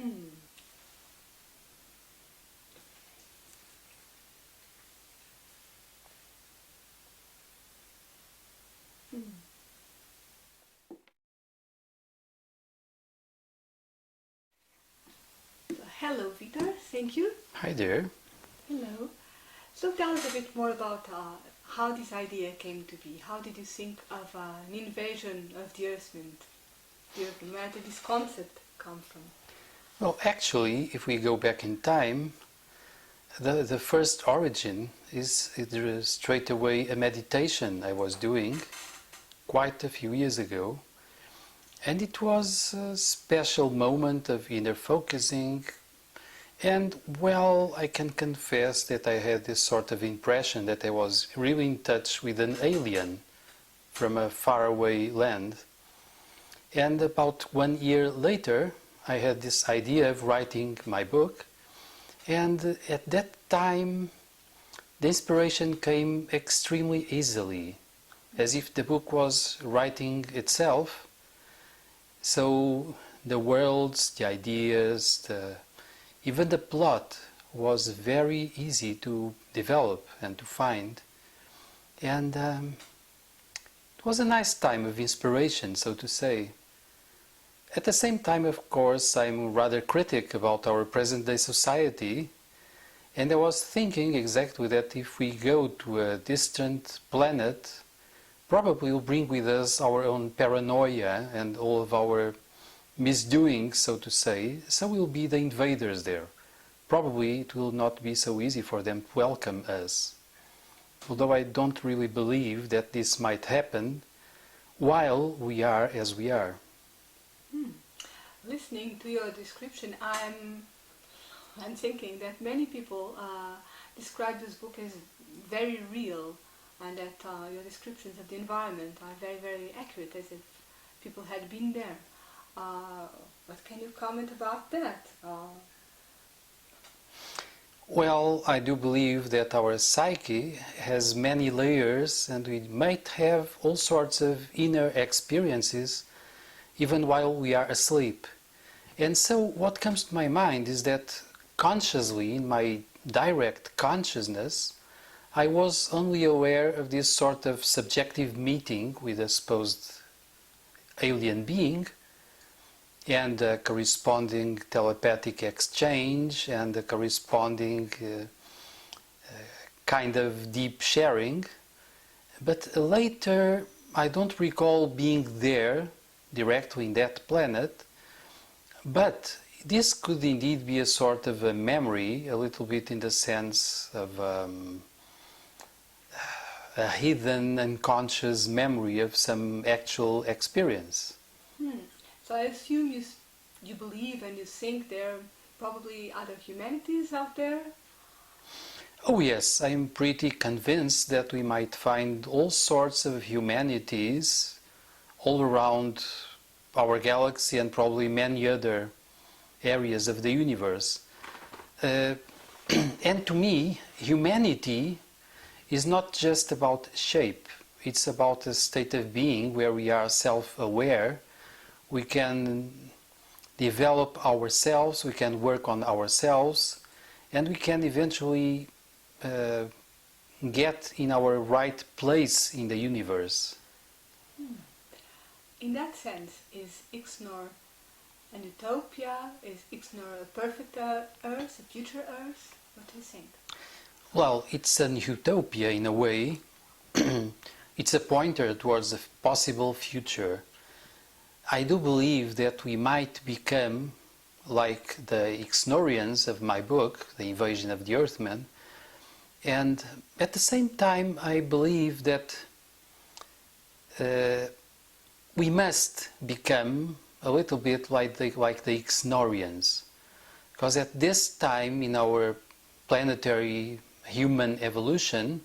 Hmm. Hmm. So, hello, Vitor. Thank you. Hi there. Hello. So tell us a bit more about how this idea came to be. How did you think of an invasion of the Earthmen? Where did this concept come from? Well, actually, if we go back in time, the first origin is straight away a meditation I was doing quite a few years ago. And it was a special moment of inner focusing. And, well, I can confess that I had this sort of impression that I was really in touch with an alien from a faraway land. And about 1 year later, I had this idea of writing my book. And at that time, the inspiration came extremely easily, as if the book was writing itself. So the worlds, the ideas, even the plot was very easy to develop and to find. And it was a nice time of inspiration, so to say. At the same time, of course, I'm rather critic about our present-day society, and I was thinking exactly that if we go to a distant planet, probably we'll bring with us our own paranoia and all of our misdoings, so to say, so we'll be the invaders there. Probably it will not be so easy for them to welcome us. Although I don't really believe that this might happen while we are as we are. Listening to your description, I'm thinking that many people describe this book as very real, and that your descriptions of the environment are very, very accurate, as if people had been there. What can you comment about that? Well, I do believe that our psyche has many layers, and we might have all sorts of inner experiences even while we are asleep. And so what comes to my mind is that consciously, in my direct consciousness, I was only aware of this sort of subjective meeting with a supposed alien being, and the corresponding telepathic exchange and the corresponding kind of deep sharing. But later, I don't recall being there directly in that planet, but this could indeed be a sort of a memory, a little bit in the sense of a hidden unconscious memory of some actual experience. So I assume you believe and you think there are probably other humanities out there? Oh yes, I'm pretty convinced that we might find all sorts of humanities all around our galaxy and probably many other areas of the universe. And to me, humanity is not just about shape. It's about a state of being where we are self-aware. We can develop ourselves, we can work on ourselves, and we can eventually get in our right place in the universe. In that sense, is Ixnor an utopia? Is Ixnor a perfect Earth, a future Earth? What do you think? Well, it's an utopia in a way. It's a pointer towards a possible future. I do believe that we might become like the Ixnorians of my book, The Invasion of the Earthmen, and at the same time I believe that we must become a little bit like the Ixnorians, because at this time in our planetary human evolution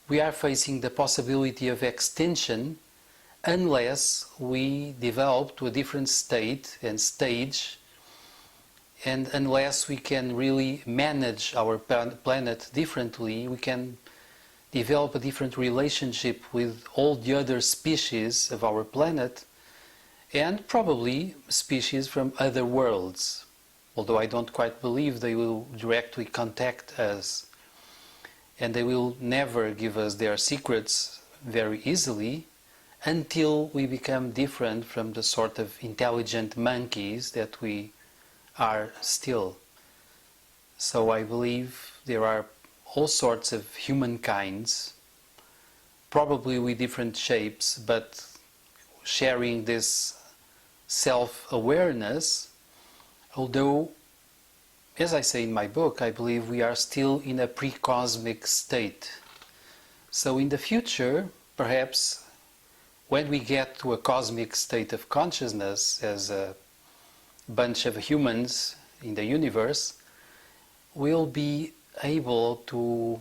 we are facing the possibility of extinction unless we develop to a different state and stage, and unless we can really manage our planet differently, we can develop a different relationship with all the other species of our planet and probably species from other worlds. although I don't quite believe they will directly contact us, and they will never give us their secrets very easily until we become different from the sort of intelligent monkeys that we are still. So I believe there are all sorts of humankinds, probably with different shapes, but sharing this self-awareness, although, as I say in my book, I believe we are still in a pre-cosmic state. So in the future, perhaps, when we get to a cosmic state of consciousness as a bunch of humans in the universe, we'll be able to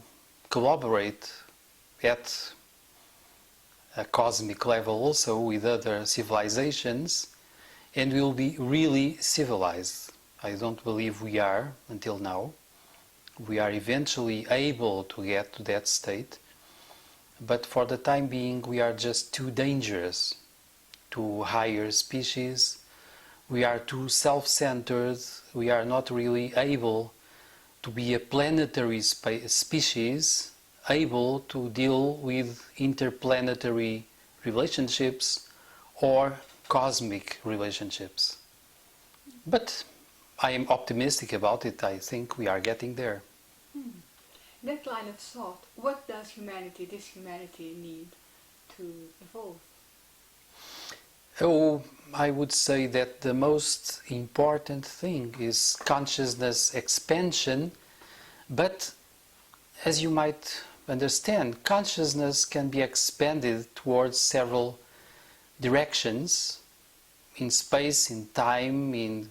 collaborate at a cosmic level also with other civilizations, and we'll be really civilized. I don't believe we are until now. We are eventually able to get to that state, but for the time being we are just too dangerous to higher species. We are too self-centered. We are not really able to be a planetary species, able to deal with interplanetary relationships or cosmic relationships. But I am optimistic about it. I think we are getting there. That line of thought, what does this humanity need to evolve? Oh, I would say that the most important thing is consciousness expansion, but as you might understand, consciousness can be expanded towards several directions, in space, in time, in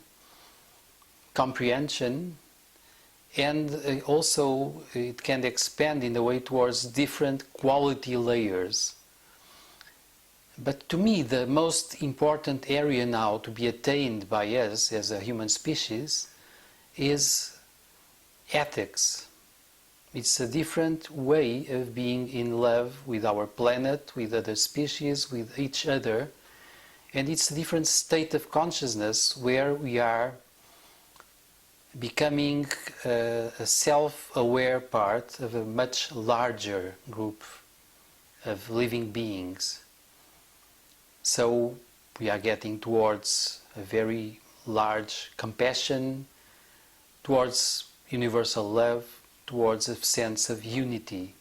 comprehension, and also it can expand in a way towards different quality layers. But to me, the most important area now to be attained by us as a human species is ethics. It's a different way of being in love with our planet, with other species, with each other, and it's a different state of consciousness where we are becoming a self-aware part of a much larger group of living beings. So we are getting towards a very large compassion, towards universal love, towards a sense of unity.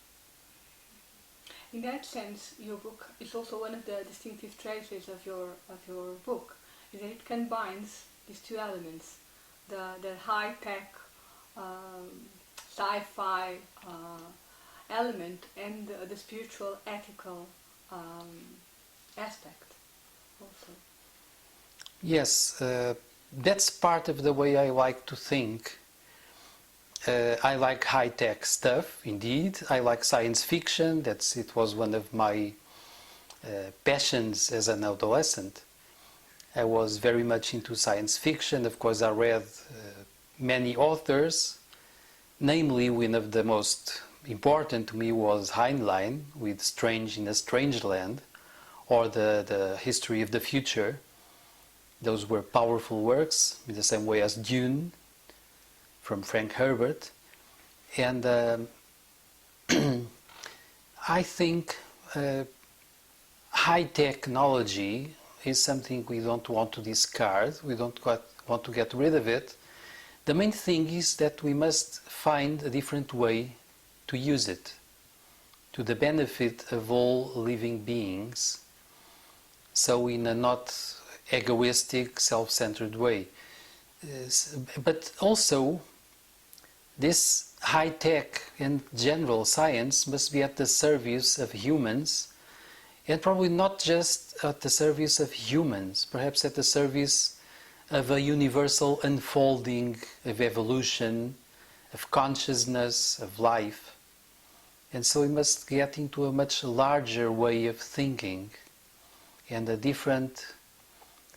In that sense, your book is also one of the distinctive traits of your book, is that it combines these two elements, the high-tech sci-fi element and the spiritual, ethical aspect also. Yes, that's part of the way I like to think. I like high-tech stuff, indeed. I like science fiction. It was one of my passions as an adolescent. I was very much into science fiction. Of course, I read many authors. Namely, one of the most important to me was Heinlein with Strange in a Strange Land, or the History of the Future. Those were powerful works, in the same way as Dune from Frank Herbert. And I think high technology is something we don't want to discard, we don't want to get rid of it. The main thing is that we must find a different way to use it, to the benefit of all living beings, so in a not egoistic, self-centered way. But also, this high-tech and general science must be at the service of humans, and probably not just at the service of humans, perhaps at the service of a universal unfolding of evolution, of consciousness, of life. And so we must get into a much larger way of thinking and a different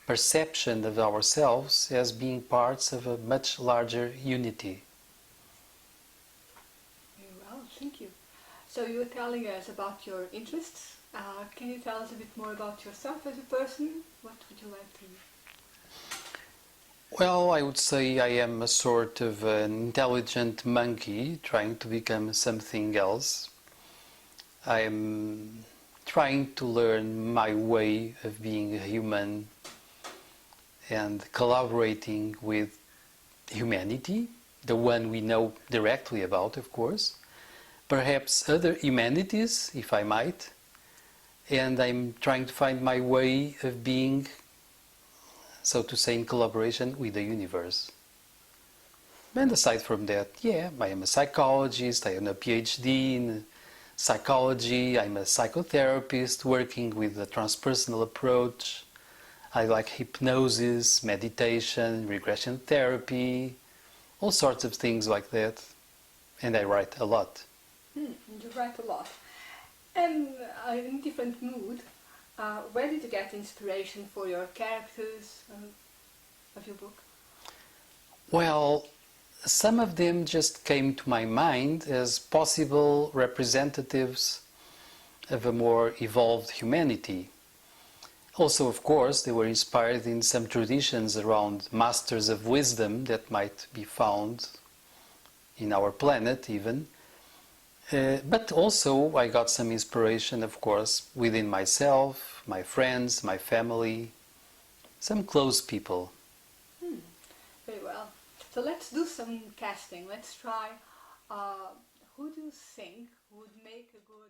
perception of ourselves as being parts of a much larger unity. Very well, thank you. So you were telling us about your interests. Can you tell us a bit more about yourself as a person? What would you like to Well, I would say I am a sort of an intelligent monkey trying to become something else. I'm trying to learn my way of being a human and collaborating with humanity, the one we know directly about, of course, perhaps other humanities, if I might, and I'm trying to find my way of being, so to say, in collaboration with the universe. And aside from that, yeah, I am a psychologist, I am a PhD in psychology, I'm a psychotherapist working with a transpersonal approach. I like hypnosis, meditation, regression therapy, all sorts of things like that. And I write a lot. You write a lot. And in different mood, where did you get inspiration for your characters of your book? Well, some of them just came to my mind as possible representatives of a more evolved humanity. Also, of course, they were inspired in some traditions around masters of wisdom that might be found in our planet even. But also I got some inspiration, of course, within myself, my friends, my family, some close people. Very well. So let's do some casting. Let's try. Who do you think would make a good